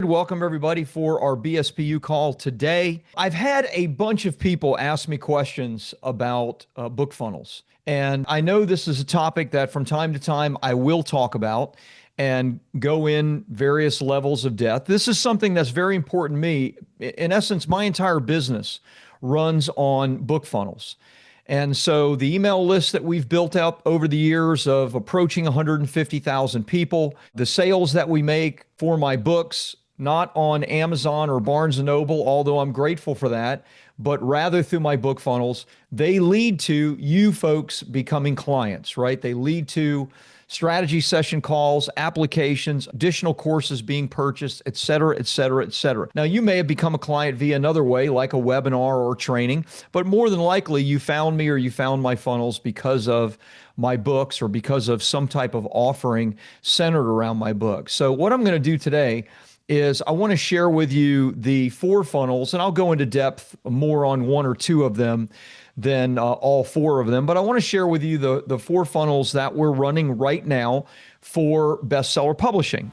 Welcome everybody for our BSPU call today. I've had a bunch of people ask me questions about book funnels. And I know this is a topic that from time to time I will talk about and go in various levels of depth. This is something that's very important to me. In essence, my entire business runs on book funnels. And so the email list that we've built up over the years of approaching 150,000 people, the sales that we make for my books, not on Amazon or Barnes & Noble, although I'm grateful for that, but rather through my book funnels, they lead to you folks becoming clients, right? They lead to strategy session calls, applications, additional courses being purchased, et cetera, et cetera, et cetera. Now, you may have become a client via another way, like a webinar or training, but more than likely you found me or you found my funnels because of my books or because of some type of offering centered around my book. So what I'm going to do today is I want to share with you the 4 funnels, and I'll go into depth more on 1 or 2 of them than all 4 of them. But I want to share with you the 4 funnels that we're running right now for bestseller publishing.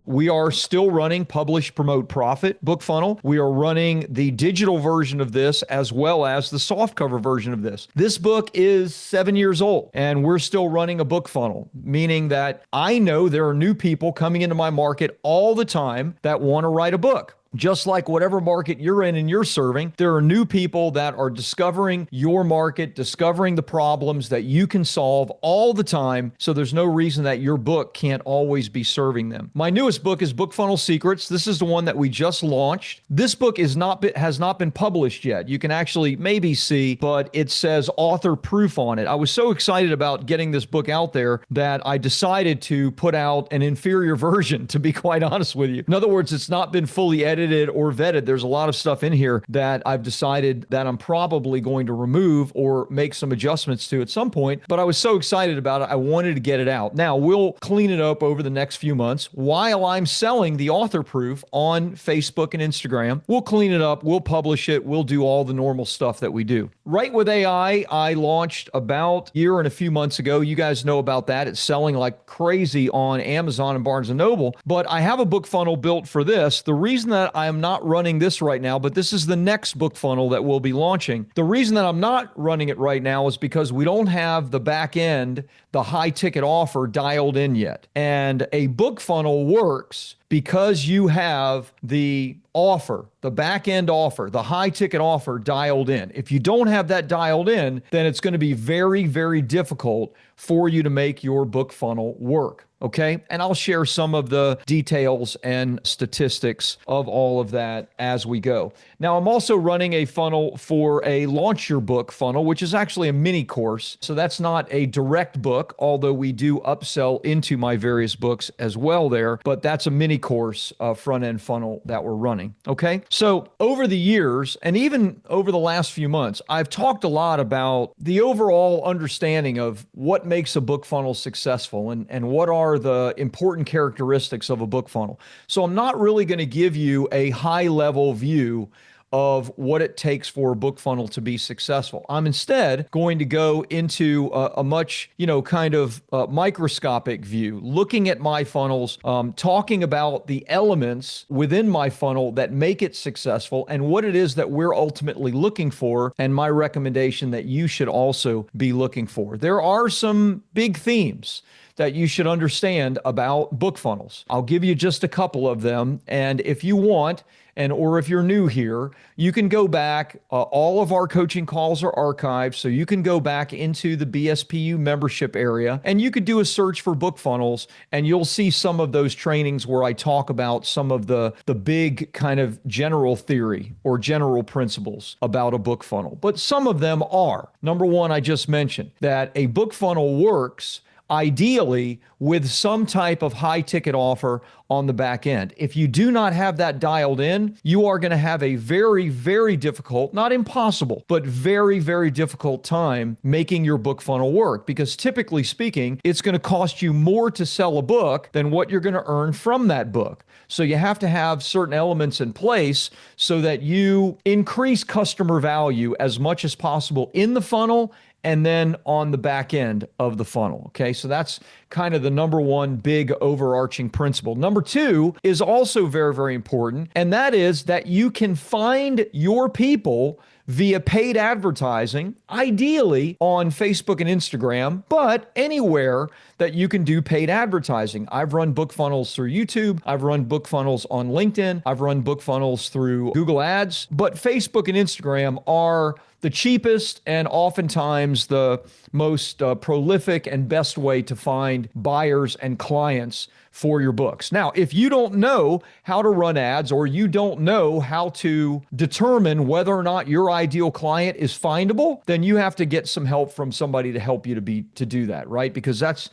We are still running Publish, Promote, Profit book funnel. We are running the digital version of this as well as the softcover version of this. This book is 7 years old and we're still running a book funnel, meaning that I know there are new people coming into my market all the time that want to write a book. Just like whatever market you're in and you're serving, there are new people that are discovering your market, discovering the problems that you can solve all the time. So there's no reason that your book can't always be serving them. My newest book is Book Funnel Secrets. This is the one that we just launched. This book has not been published yet. You can actually maybe see, but it says author proof on it. I was so excited about getting this book out there that I decided to put out an inferior version, to be quite honest with you. In other words, it's not been fully edited or vetted. There's a lot of stuff in here that I've decided that I'm probably going to remove or make some adjustments to at some point, but I was so excited about it, I wanted to get it out. Now, we'll clean it up over the next few months while I'm selling the author proof on Facebook and Instagram. We'll clean it up, we'll publish it, we'll do all the normal stuff that we do. Write with AI, I launched about a year and a few months ago. You guys know about that. It's selling like crazy on Amazon and Barnes & Noble, but I have a book funnel built for this. The reason that I am not running this right now, but this is the next book funnel that we'll be launching. The reason that I'm not running it right now is because we don't have the back end, the high ticket offer dialed in yet. And a book funnel works because you have the offer, the back end offer, the high ticket offer dialed in. If you don't have that dialed in, then it's going to be very, very difficult for you to make your book funnel work. Okay. And I'll share some of the details and statistics of all of that as we go. Now, I'm also running a funnel for a launch your book funnel, which is actually a mini course. So that's not a direct book, although we do upsell into my various books as well there, but that's a mini course front end funnel that we're running. Okay. So over the years, and even over the last few months, I've talked a lot about the overall understanding of what makes a book funnel successful and what are the important characteristics of a book funnel. So I'm not really going to give you a high level view of what it takes for a book funnel to be successful. I'm instead going to go into a much, kind of microscopic view, looking at my funnels, talking about the elements within my funnel that make it successful and what it is that we're ultimately looking for, and my recommendation that you should also be looking for. There are some big themes that you should understand about book funnels. I'll give you just a couple of them, and if you want, or if you're new here, you can go back. All of our coaching calls are archived, so you can go back into the BSPU membership area and you could do a search for book funnels and you'll see some of those trainings where I talk about some of the big kind of general theory or general principles about a book funnel. But some of them are. Number one, I just mentioned that a book funnel works ideally with some type of high ticket offer on the back end. If you do not have that dialed in, you are going to have a very, very difficult, not impossible, but very, very difficult time making your book funnel work, because typically speaking, it's going to cost you more to sell a book than what you're going to earn from that book. So you have to have certain elements in place so that you increase customer value as much as possible in the funnel and then on the back end of the funnel. Okay, so that's kind of the number one big overarching principle. Number two is also very, very important, and that is that you can find your people via paid advertising, ideally on Facebook and Instagram, but anywhere that you can do paid advertising. I've run book funnels through YouTube. I've run book funnels on LinkedIn. I've run book funnels through Google Ads, but Facebook and Instagram are the cheapest and oftentimes the most prolific and best way to find buyers and clients for your books. Now, if you don't know how to run ads, or you don't know how to determine whether or not your ideal client is findable, then you have to get some help from somebody to help you to do that, right? Because that's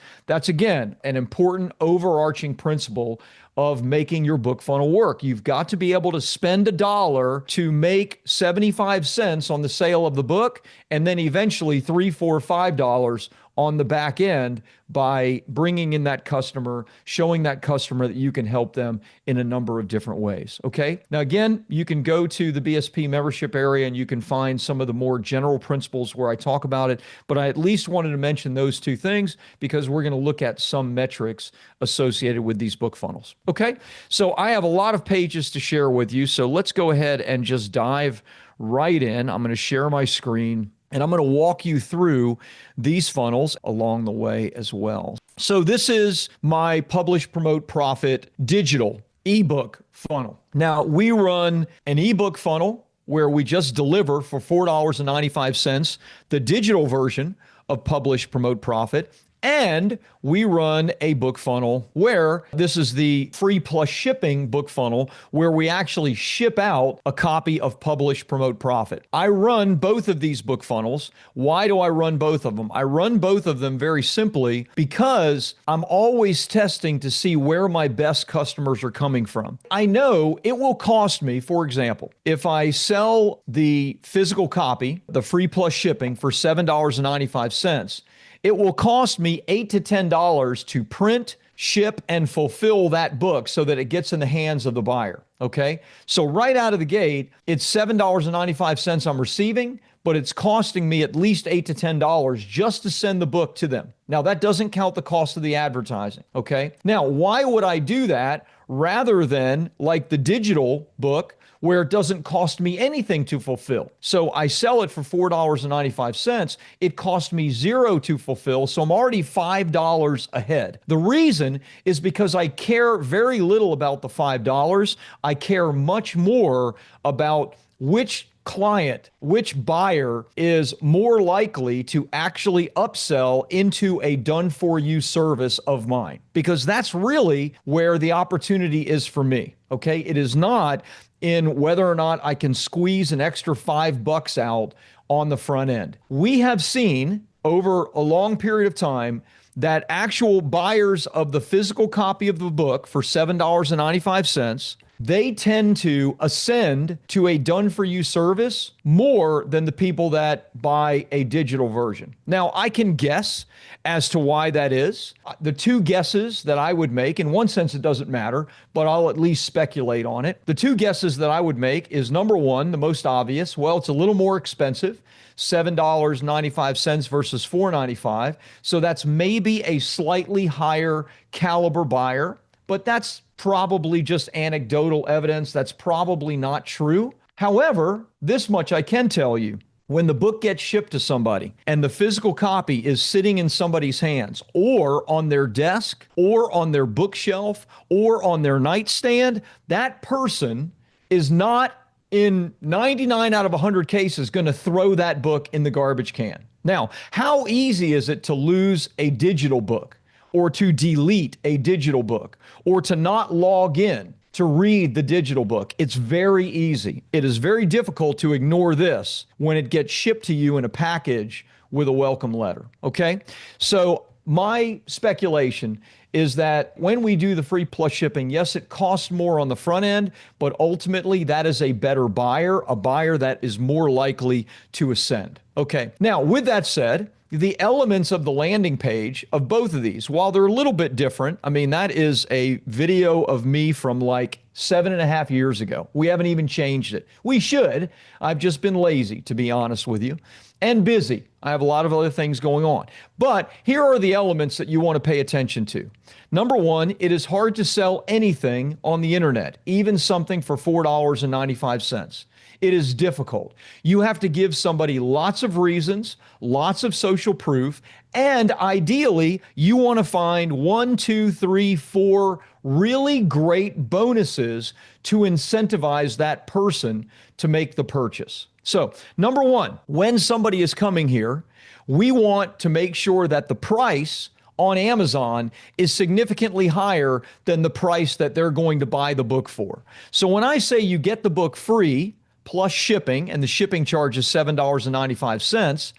again an important overarching principle of making your book funnel work. You've got to be able to spend $1 to make 75 cents on the sale of the book, and then eventually $3, $4, $5 on the back end by bringing in that customer, showing that customer that you can help them in a number of different ways. Okay. Now, again, you can go to the BSP membership area and you can find some of the more general principles where I talk about it. But I at least wanted to mention those two things because we're going to look at some metrics associated with these book funnels. Okay. So I have a lot of pages to share with you. So let's go ahead and just dive right in. I'm going to share my screen, and I'm going to walk you through these funnels along the way as well. So this is my Publish, Promote, Profit digital ebook funnel. Now, we run an ebook funnel where we just deliver for $4.95 the digital version of Publish, Promote, Profit. And we run a book funnel where this is the free plus shipping book funnel where we actually ship out a copy of Publish, Promote, Profit. I run both of these book funnels. Why do I run both of them? I run both of them very simply because I'm always testing to see where my best customers are coming from. I know it will cost me, for example, if I sell the physical copy, the free plus shipping for $7.95, it will cost me $8 to $10 to print, ship, and fulfill that book so that it gets in the hands of the buyer. Okay. So right out of the gate, it's $7.95 I'm receiving, but it's costing me at least $8 to $10 just to send the book to them. Now, that doesn't count the cost of the advertising. Okay. Now, why would I do that rather than like the digital book, where it doesn't cost me anything to fulfill? So I sell it for $4.95. It cost me $0 to fulfill, so I'm already $5 ahead. The reason is because I care very little about the $5. I care much more about which client, which buyer is more likely to actually upsell into a done-for-you service of mine, because that's really where the opportunity is for me. Okay, it is not in whether or not I can squeeze an extra $5 out on the front end. We have seen over a long period of time that actual buyers of the physical copy of the book for $7.95, they tend to ascend to a done-for-you service more than the people that buy a digital version. Now, I can guess as to why that is. The two guesses that I would make, in one sense it doesn't matter, but I'll at least speculate on it. The two guesses that I would make is, number one, the most obvious, well, it's a little more expensive, $7.95 versus $4.95. So that's maybe a slightly higher caliber buyer, but that's probably just anecdotal evidence. That's probably not true. However, this much I can tell you. When the book gets shipped to somebody and the physical copy is sitting in somebody's hands or on their desk or on their bookshelf or on their nightstand, that person is not, in 99 out of 100 cases, going to throw that book in the garbage can. Now, how easy is it to lose a digital book, or to delete a digital book, or to not log in to read the digital book? It's very easy. It is very difficult to ignore this when it gets shipped to you in a package with a welcome letter. Okay? So my speculation is that when we do the free plus shipping, yes, it costs more on the front end, but ultimately that is a better buyer, a buyer that is more likely to ascend. Okay. Now, with that said, the elements of the landing page of both of these, while they're a little bit different, I mean, that is a video of me from like 7.5 years ago. We haven't even changed it. We should. I've just been lazy, to be honest with you, and busy. I have a lot of other things going on. But here are the elements that you want to pay attention to. Number one, it is hard to sell anything on the internet, even something for $4.95. It is difficult. You have to give somebody lots of reasons, lots of social proof, and ideally, you want to find 1, 2, 3, 4 really great bonuses to incentivize that person to make the purchase. So, number one, when somebody is coming here, we want to make sure that the price on Amazon is significantly higher than the price that they're going to buy the book for. So when I say you get the book free plus shipping, and the shipping charge is $7.95,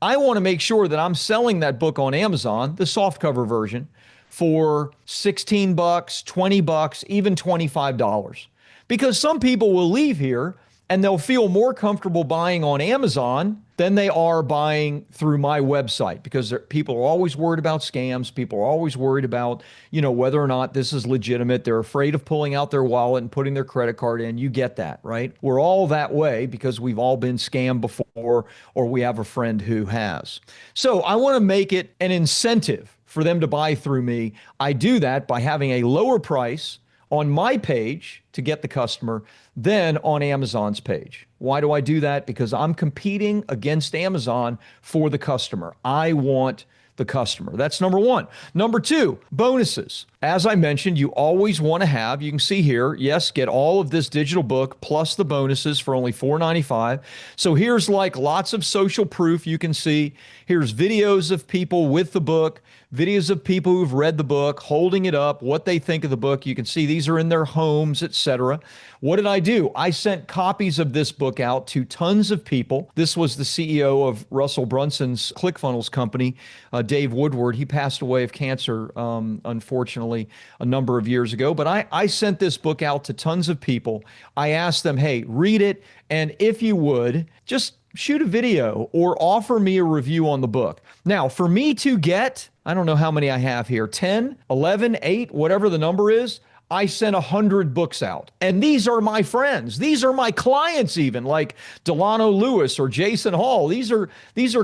I want to make sure that I'm selling that book on Amazon, the softcover version, for $16, $20, even $25. Because some people will leave here and they'll feel more comfortable buying on Amazon than they are buying through my website, because people are always worried about scams. People are always worried about, whether or not this is legitimate. They're afraid of pulling out their wallet and putting their credit card in. You get that, right? We're all that way because we've all been scammed before, or we have a friend who has. So I want to make it an incentive for them to buy through me. I do that by having a lower price on my page to get the customer than on Amazon's page. Why do I do that? Because I'm competing against Amazon for the customer. I want the customer. That's number one. Number two, bonuses. As I mentioned, you always want to have, you can see here, yes, get all of this digital book plus the bonuses for only $4.95. So here's like lots of social proof. You can see here's videos of people with the book, videos of people who've read the book, holding it up, what they think of the book. You can see these are in their homes, etc. What did I do? I sent copies of this book out to tons of people. This was the CEO of Russell Brunson's ClickFunnels company, Dave Woodward. He passed away of cancer, unfortunately, a number of years ago. But I sent this book out to tons of people. I asked them, hey, read it. And if you would, just shoot a video or offer me a review on the book. Now, for me to get, I don't know how many I have here, 10, 11, 8, whatever the number is, I sent 100 books out. And these are my friends. These are my clients even, like Delano Lewis or Jason Hall. These are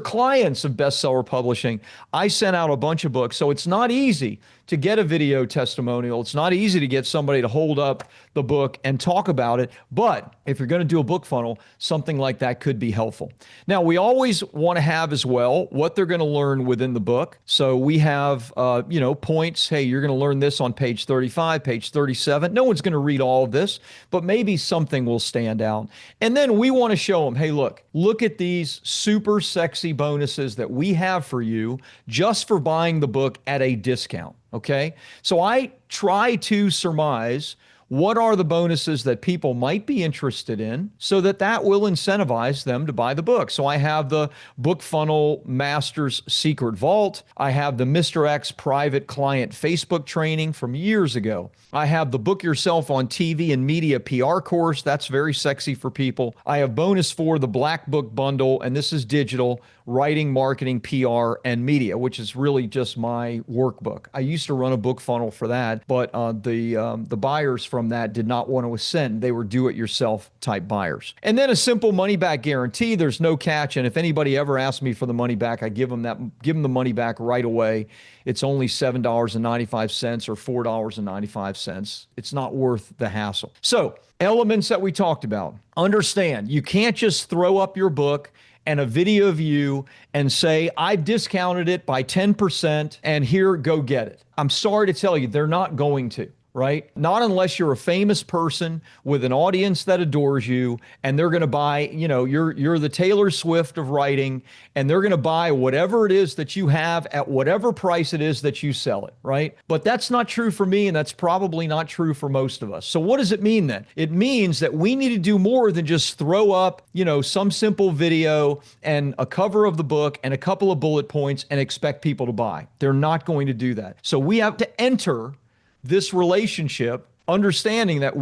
clients of Bestseller Publishing. I sent out a bunch of books. So it's not easy to get a video testimonial. It's not easy to get somebody to hold up the book and talk about it. But if you're going to do a book funnel, something like that could be helpful. Now, we always want to have as well what they're going to learn within the book. So we have, points. Hey, you're going to learn this on page 35, page 37. No one's going to read all of this, but maybe something will stand out. And then we want to show them, hey, look at these super sexy bonuses that we have for you just for buying the book at a discount. Okay. So I try to surmise what are the bonuses that people might be interested in so that will incentivize them to buy the book. So I have the Book Funnel Master's Secret Vault. I have the Mr. X Private Client Facebook training from years ago. I have the Book Yourself on TV and Media PR course. That's very sexy for people. I have bonus for the Black Book Bundle, and this is digital, writing, marketing, PR, and media, which is really just my workbook. I used to run a book funnel for that, but the buyers from that did not want to ascend. They were do-it-yourself type buyers. And then a simple money-back guarantee. There's no catch, and if anybody ever asks me for the money back, I give them the money back right away. It's only $7.95 or $4.95. It's not worth the hassle. So, elements that we talked about. Understand, you can't just throw up your book and a video of you and say, I've discounted it by 10% and here, go get it. I'm sorry to tell you, they're not going to. right? Not unless you're a famous person with an audience that adores you and they're going to buy, you're the Taylor Swift of writing, and they're going to buy whatever it is that you have at whatever price it is that you sell it, right? But that's not true for me, and that's probably not true for most of us. So what does it mean then? It means that we need to do more than just throw up, some simple video and a cover of the book and a couple of bullet points and expect people to buy. They're not going to do that. So we have to enter this relationship, understanding that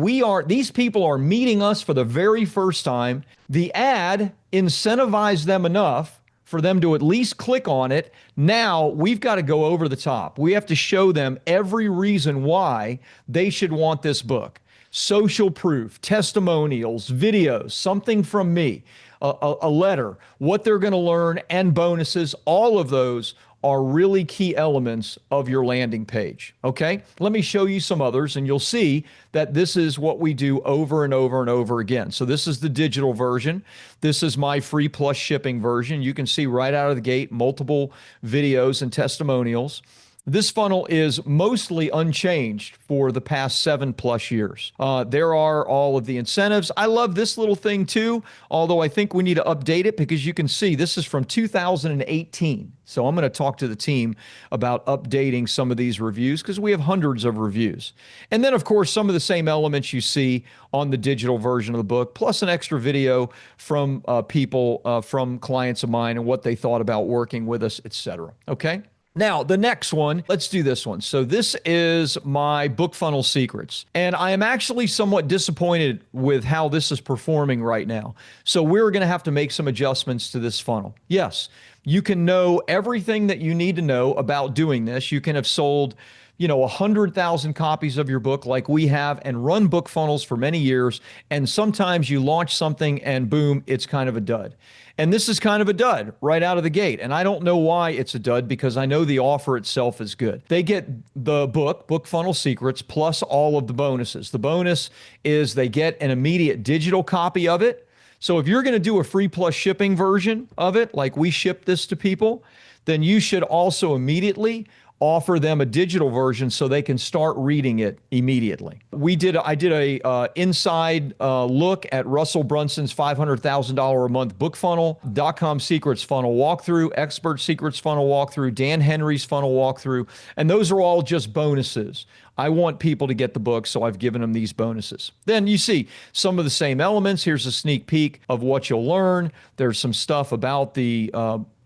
these people are meeting us for the very first time. The ad incentivized them enough for them to at least click on it. Now we've got to go over the top. We have to show them every reason why they should want this book. Social proof, testimonials, videos, something from me, a letter, what they're going to learn, and bonuses. All of those are really key elements of your landing page. Okay, let me show you some others, and you'll see that this is what we do over and over and over again. So this is the digital version. This is my free plus shipping version. You can see right out of the gate multiple videos and testimonials. This funnel is mostly unchanged for the past 7+ years. There are all of the incentives. I love this little thing too, although I think we need to update it, because you can see this is from 2018. So I'm going to talk to the team about updating some of these reviews, because we have hundreds of reviews. And then, of course, some of the same elements you see on the digital version of the book, plus an extra video from people, from clients of mine, and what they thought about working with us, etc. Okay? Now, the next one, let's do this one. So this is my book funnel secrets. And I am actually somewhat disappointed with how this is performing right now. So we're going to have to make some adjustments to this funnel. Yes, you can know everything that you need to know about doing this. You can have sold 100,000 copies of your book like we have, and run book funnels for many years. And sometimes you launch something and boom, it's kind of a dud. And this is kind of a dud right out of the gate. And I don't know why it's a dud, because I know the offer itself is good. They get the book funnel secrets, plus all of the bonuses. The bonus is they get an immediate digital copy of it. So if you're going to do a free plus shipping version of it, like we ship this to people, then you should also immediately offer them a digital version so they can start reading it immediately. I did a inside look at Russell Brunson's $500,000 a month book funnel, .com secrets funnel walkthrough, expert secrets funnel walkthrough, Dan Henry's funnel walkthrough, and those are all just bonuses. I want people to get the book, so I've given them these bonuses. Then you see some of the same elements. Here's a sneak peek of what you'll learn. There's some stuff about the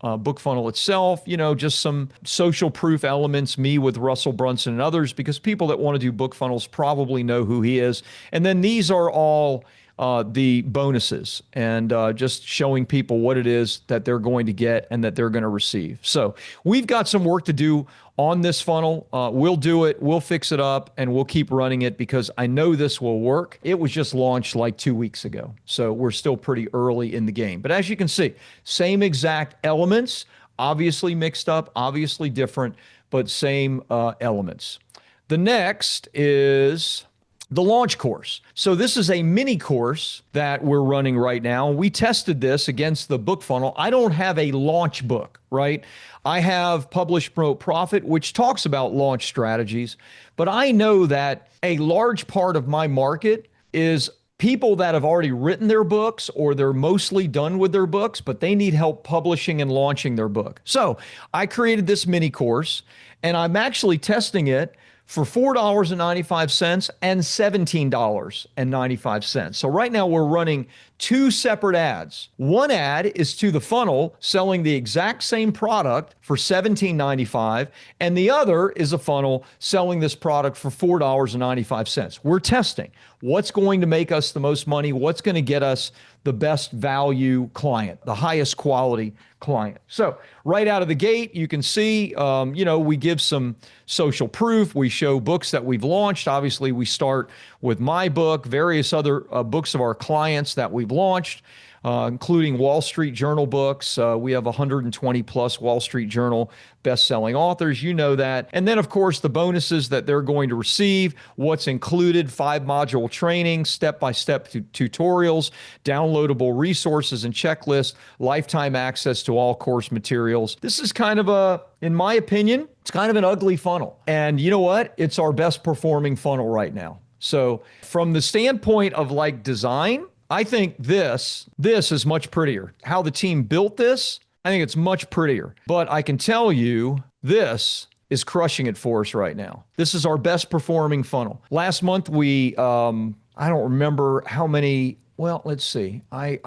book funnel itself, just some social proof elements, me with Russell Brunson and others, because people that want to do book funnels probably know who he is. And then these are all the bonuses, and just showing people what it is that they're going to get and that they're going to receive. So we've got some work to do on this funnel. We'll do it, we'll fix it up, and we'll keep running it, because I know this will work. It was just launched like 2 weeks ago, so we're still pretty early in the game. But as you can see, same exact elements, obviously mixed up, obviously different, but same elements. The next is the launch course. So this is a mini course that we're running right now. We tested this against the book funnel. I don't have a launch book, right? I have Publish, Promote, Profit, which talks about launch strategies. But I know that a large part of my market is people that have already written their books, or they're mostly done with their books, but they need help publishing and launching their book. So I created this mini course, and I'm actually testing it for $4.95 and $17.95. So right now we're running 2 separate ads. One ad is to the funnel selling the exact same product for $17.95, and the other is a funnel selling this product for $4.95. We're testing what's going to make us the most money, what's going to get us the best value client, the highest quality client. So right out of the gate, you can see, we give some social proof. We show books that we've launched. Obviously, we start with my book, various other books of our clients that we've launched. including Wall Street Journal books. We have 120 plus Wall Street Journal best-selling authors. You know that. And then, of course, the bonuses that they're going to receive, what's included, 5-module training, step-by-step tutorials, downloadable resources and checklists, lifetime access to all course materials. This is kind of in my opinion, it's kind of an ugly funnel. And you know what? It's our best performing funnel right now. So from the standpoint of like design, I think this is much prettier. How the team built this, I think it's much prettier. But I can tell you, this is crushing it for us right now. This is our best performing funnel. Last month, I don't remember how many, well, let's see. I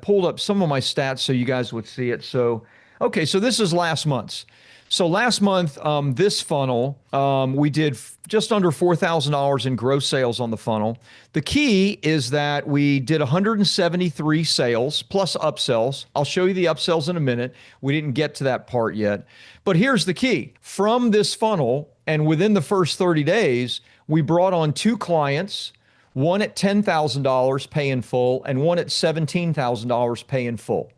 pulled up some of my stats so you guys would see it. So, okay, so this is last month's. So last month, this funnel, we did just under $4,000 in gross sales on the funnel. The key is that we did 173 sales plus upsells. I'll show you the upsells in a minute. We didn't get to that part yet. But here's the key. From this funnel, and within the first 30 days, we brought on 2 clients, one at $10,000 pay in full and one at $17,000 pay in full.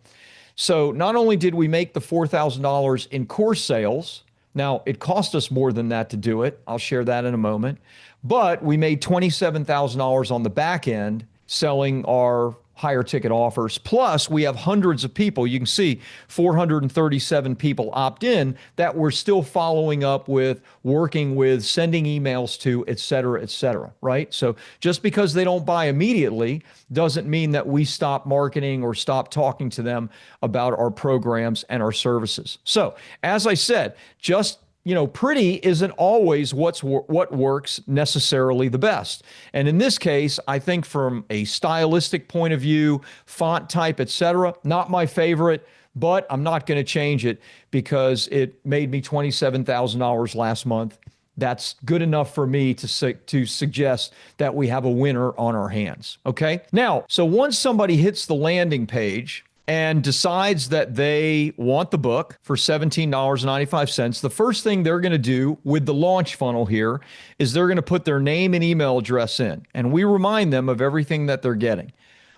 So not only did we make the $4,000 in course sales, now it cost us more than that to do it. I'll share that in a moment. But we made $27,000 on the back end selling our higher ticket offers. Plus, we have hundreds of people. You can see 437 people opt in that we're still following up with, working with, sending emails to, et cetera, right? So just because they don't buy immediately doesn't mean that we stop marketing or stop talking to them about our programs and our services. So as I said, just pretty isn't always what works necessarily the best. And in this case, I think from a stylistic point of view, font type, etc., not my favorite, but I'm not going to change it because it made me $27,000 last month. That's good enough for me to suggest that we have a winner on our hands. Okay. Now, so once somebody hits the landing page and decides that they want the book for $17.95, the first thing they're going to do with the launch funnel here is they're going to put their name and email address in. And we remind them of everything that they're getting.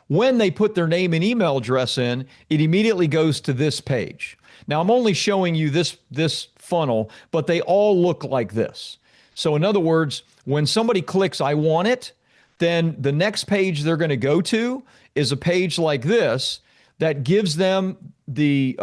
When they put their name and email address in, it immediately goes to this page. Now, I'm only showing you this funnel, but they all look like this. So in other words, when somebody clicks, I want it, then the next page they're going to go to is a page like this that gives them the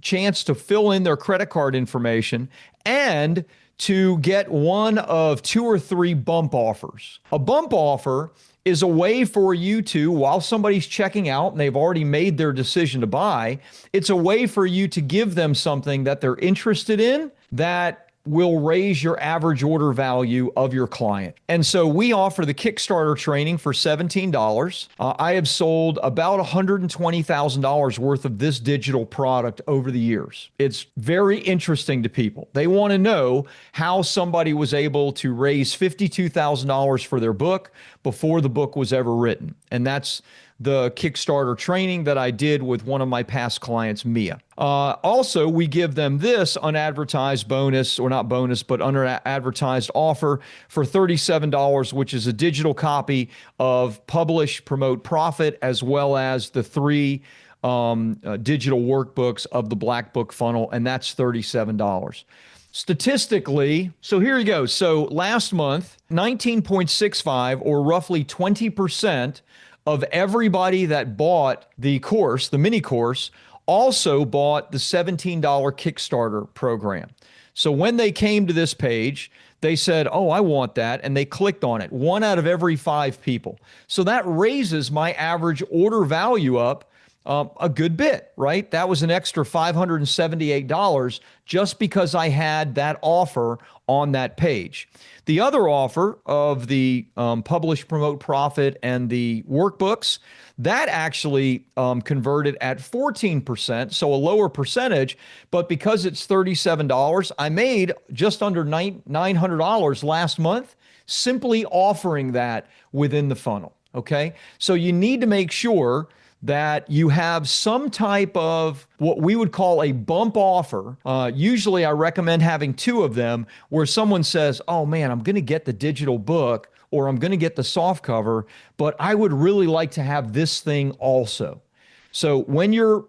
chance to fill in their credit card information and to get one of 2 or 3 bump offers. A bump offer is a way for you to, while somebody's checking out and they've already made their decision to buy, it's a way for you to give them something that they're interested in that will raise your average order value of your client. And so we offer the Kickstarter training for $17. I have sold about $120,000 worth of this digital product over the years. It's very interesting to people. They want to know how somebody was able to raise $52,000 for their book before the book was ever written. And that's the Kickstarter training that I did with one of my past clients, Mia. Also, we give them this unadvertised bonus, or not bonus, but unadvertised offer for $37, which is a digital copy of Publish, Promote, Profit, as well as the 3 digital workbooks of the Black Book Funnel, and that's $37. Statistically, so here you go. So last month, 19.65 or roughly 20% of everybody that bought the course, the mini course, also bought the $17 Kickstarter program. So when they came to this page, they said, oh, I want that. And they clicked on it. 1 out of every 5 people. So that raises my average order value up a good bit, right? That was an extra $578 just because I had that offer on that page. The other offer of the Publish, Promote, Profit, and the workbooks, that actually converted at 14%, so a lower percentage, but because it's $37, I made just under $900 last month simply offering that within the funnel, okay? So you need to make sure that you have some type of what we would call a bump offer. Usually I recommend having 2 of them where someone says, oh man, I'm going to get the digital book or I'm going to get the soft cover, but I would really like to have this thing also. So when you're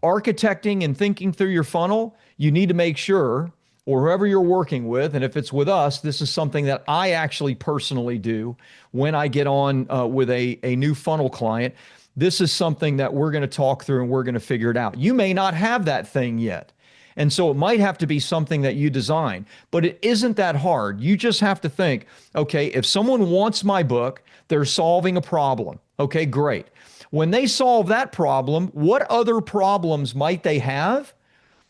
architecting and thinking through your funnel, you need to make sure, or whoever you're working with, and if it's with us, this is something that I actually personally do when I get on with a new funnel client. This is something that we're going to talk through and we're going to figure it out. You may not have that thing yet. And so it might have to be something that you design, but it isn't that hard. You just have to think, okay, if someone wants my book, they're solving a problem. Okay, great. When they solve that problem, what other problems might they have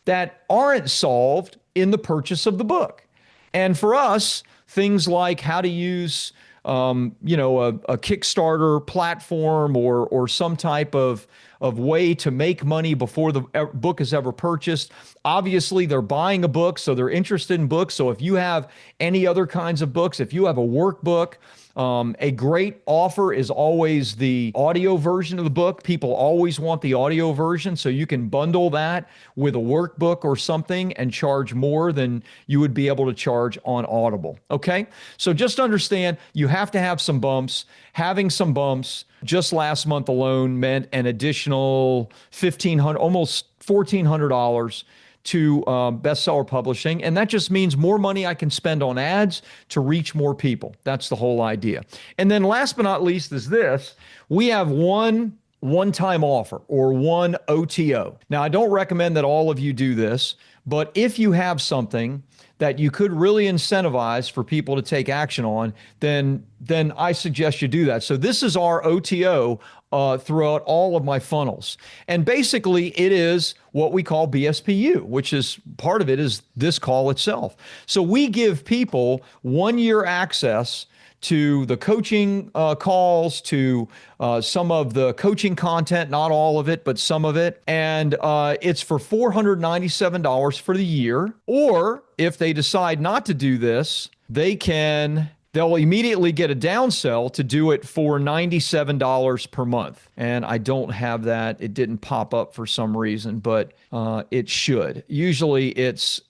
that aren't solved in the purchase of the book? And for us, things like how to use, a Kickstarter platform or some type of way to make money before the book is ever purchased. Obviously, they're buying a book, so they're interested in books. So if you have any other kinds of books, if you have a workbook, a great offer is always the audio version of the book. People always want the audio version, so you can bundle that with a workbook or something and charge more than you would be able to charge on Audible. Okay? So just understand you have to have some bumps. Having some bumps just last month alone meant an additional $1,500, almost $1,400 to bestseller publishing. And that just means more money I can spend on ads to reach more people. That's the whole idea. And then last but not least is this. We have one-time offer or one OTO. Now, I don't recommend that all of you do this, but if you have something that you could really incentivize for people to take action on, then I suggest you do that. So this is our OTO throughout all of my funnels. And basically it is what we call BSPU, which is part of it is this call itself. So we give people 1 year access to the coaching calls, to some of the coaching content, not all of it, but some of it. And it's for $497 for the year. Or if they decide not to do this, they'll immediately get a downsell to do it for $97 per month. And I don't have that. It didn't pop up for some reason, but it should. Usually it's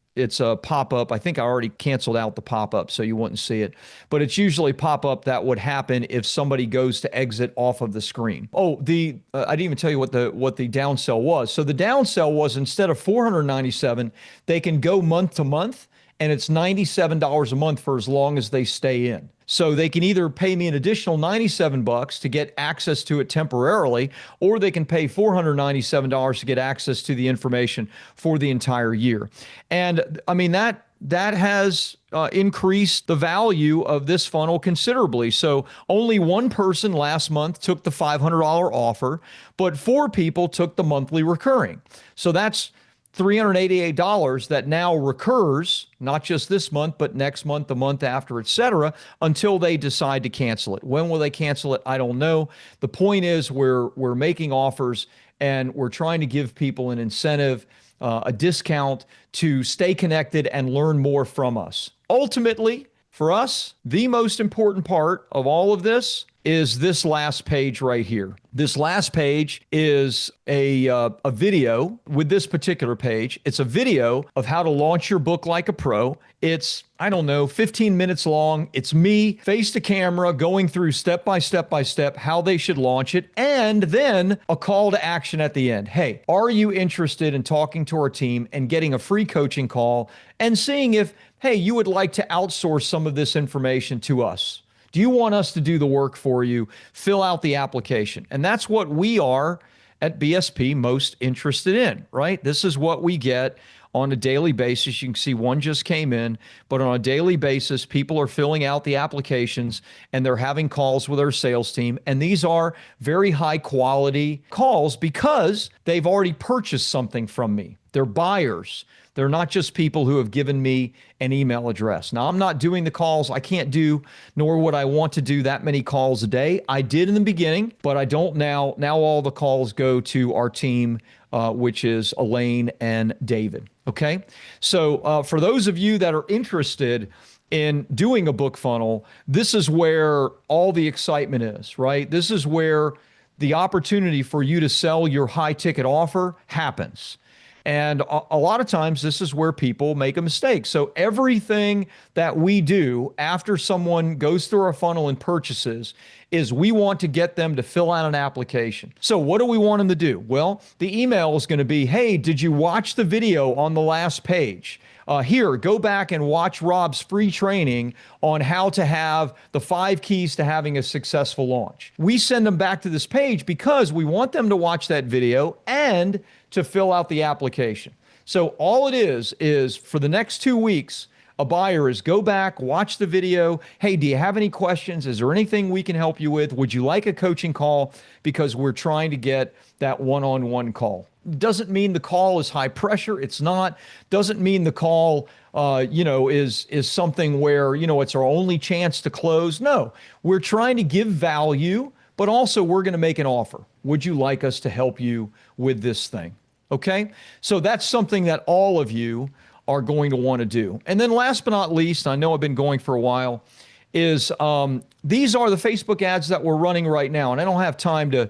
a pop-up. I think I already canceled out the pop-up so you wouldn't see it. But it's usually pop-up that would happen if somebody goes to exit off of the screen. Oh, I didn't even tell you what the downsell was. So the downsell was instead of $497, they can go month to month, and it's $97 a month for as long as they stay in. So they can either pay me an additional $97 to get access to it temporarily, or they can pay $497 to get access to the information for the entire year. And I mean, that has increased the value of this funnel considerably. So only one person last month took the $500 offer, but 4 people took the monthly recurring. So that's $388 that now recurs, not just this month, but next month, the month after, etc., until they decide to cancel it. When will they cancel it? I don't know. The point is we're making offers and we're trying to give people an incentive, a discount to stay connected and learn more from us. Ultimately, for us, the most important part of all of this is this last page right here. This last page is a video with this particular page. It's a video of how to launch your book like a pro. It's, 15 minutes long. It's me face to camera going through step by step how they should launch it. And then a call to action at the end. Hey, are you interested in talking to our team and getting a free coaching call and seeing if, hey, you would like to outsource some of this information to us? Do you want us to do the work for you? Fill out the application. And that's what we are at BSP most interested in, right? This is what we get on a daily basis. You can see one just came in, but on a daily basis, people are filling out the applications and they're having calls with our sales team. And these are very high quality calls because they've already purchased something from me. They're buyers. They're not just people who have given me an email address. Now, I'm not doing the calls. I can't do, nor would I want to do that many calls a day. I did in the beginning, but I don't now. Now all the calls go to our team, which is Elaine and David. Okay? So for those of you that are interested in doing a book funnel, this is where all the excitement is, right? This is where the opportunity for you to sell your high ticket offer happens. And a lot of times this is where people make a mistake. So everything that we do after someone goes through our funnel and purchases is we want to get them to fill out an application. So what do we want them to do? Well, the email is going to be, hey, did you watch the video on the last page? Here, go back and watch Rob's free training on how to have the 5 keys to having a successful launch. We send them back to this page because we want them to watch that video and to fill out the application. So all it is for the next 2 weeks, a buyer is go back, watch the video. Hey, do you have any questions? Is there anything we can help you with? Would you like a coaching call? Because we're trying to get that one-on-one call. Doesn't mean the call is high pressure. It's not. Doesn't mean the call, is something where, it's our only chance to close. No, we're trying to give value, but also we're going to make an offer. Would you like us to help you with this thing? Okay. So that's something that all of you are going to want to do. And then last but not least, I know I've been going for a while, is these are the Facebook ads that we're running right now. And I don't have time to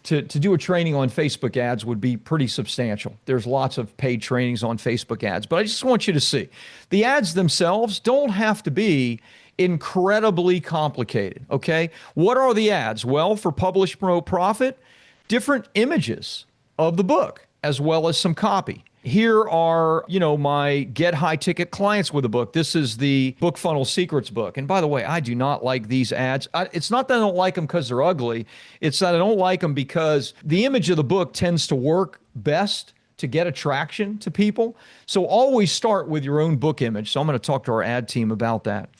do a training on Facebook ads would be pretty substantial. There's lots of paid trainings on Facebook ads, but I just want you to see the ads themselves don't have to be incredibly complicated. Okay. What are the ads? Well, for Publish, Promote, Profit, different images of the book, as well as some copy. Here are, my get high ticket clients with a book. This is the Book Funnel Secrets book. And by the way, I do not like these ads. It's not that I don't like them because they're ugly. It's that I don't like them because the image of the book tends to work best to get attraction to people. So always start with your own book image. So I'm going to talk to our ad team about that.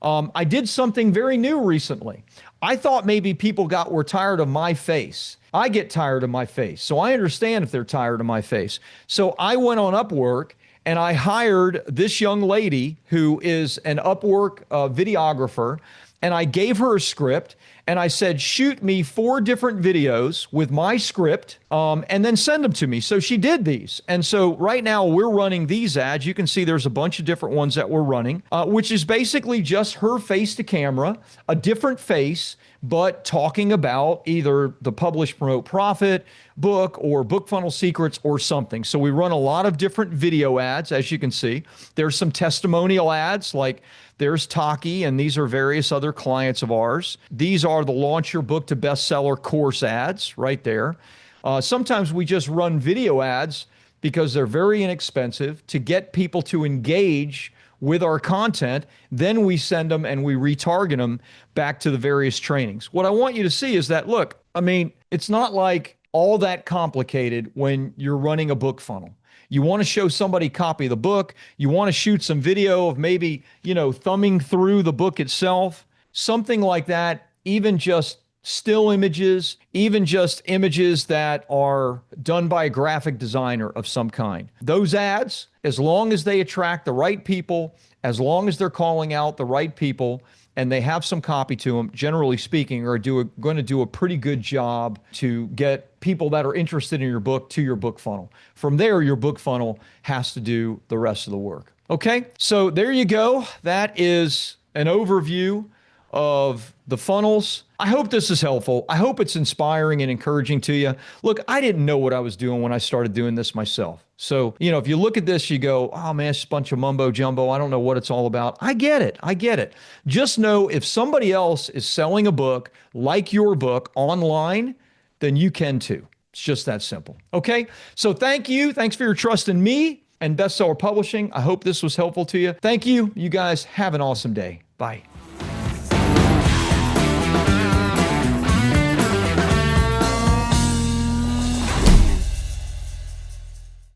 I did something very new recently. I thought maybe people were tired of my face. I get tired of my face. So I understand if they're tired of my face. So I went on Upwork and I hired this young lady who is an Upwork videographer. And I gave her a script and I said, shoot me 4 different videos with my script and then send them to me. So she did these. And so right now we're running these ads. You can see there's a bunch of different ones that we're running, which is basically just her face to camera, a different face, but talking about either the Publish, Promote, Profit book or Book Funnel Secrets or something. So we run a lot of different video ads, as you can see. There's some testimonial ads, like there's Taki, and these are various other clients of ours. These are the Launch Your Book to Bestseller course ads right there. Sometimes we just run video ads because they're very inexpensive to get people to engage with our content. Then we send them and we retarget them back to the various trainings. What I want you to see is that, look, it's not like all that complicated when you're running a book funnel. You want to show somebody copy the book. You want to shoot some video of maybe, thumbing through the book itself, something like that, even just still images, even just images that are done by a graphic designer of some kind. Those ads, as long as they attract the right people, as long as they're calling out the right people, and they have some copy to them, generally speaking, are going to do a pretty good job to get people that are interested in your book to your book funnel. From there, your book funnel has to do the rest of the work. Okay, so there you go. That is an overview of the funnels. I hope this is helpful. I hope it's inspiring and encouraging to you. Look, I didn't know what I was doing when I started doing this myself. So, if you look at this, you go, oh man, it's a bunch of mumbo jumbo. I don't know what it's all about. I get it. Just know if somebody else is selling a book like your book online, then you can too. It's just that simple. Okay. So thank you. Thanks for your trust in me and Bestseller Publishing. I hope this was helpful to you. Thank you. You guys have an awesome day. Bye.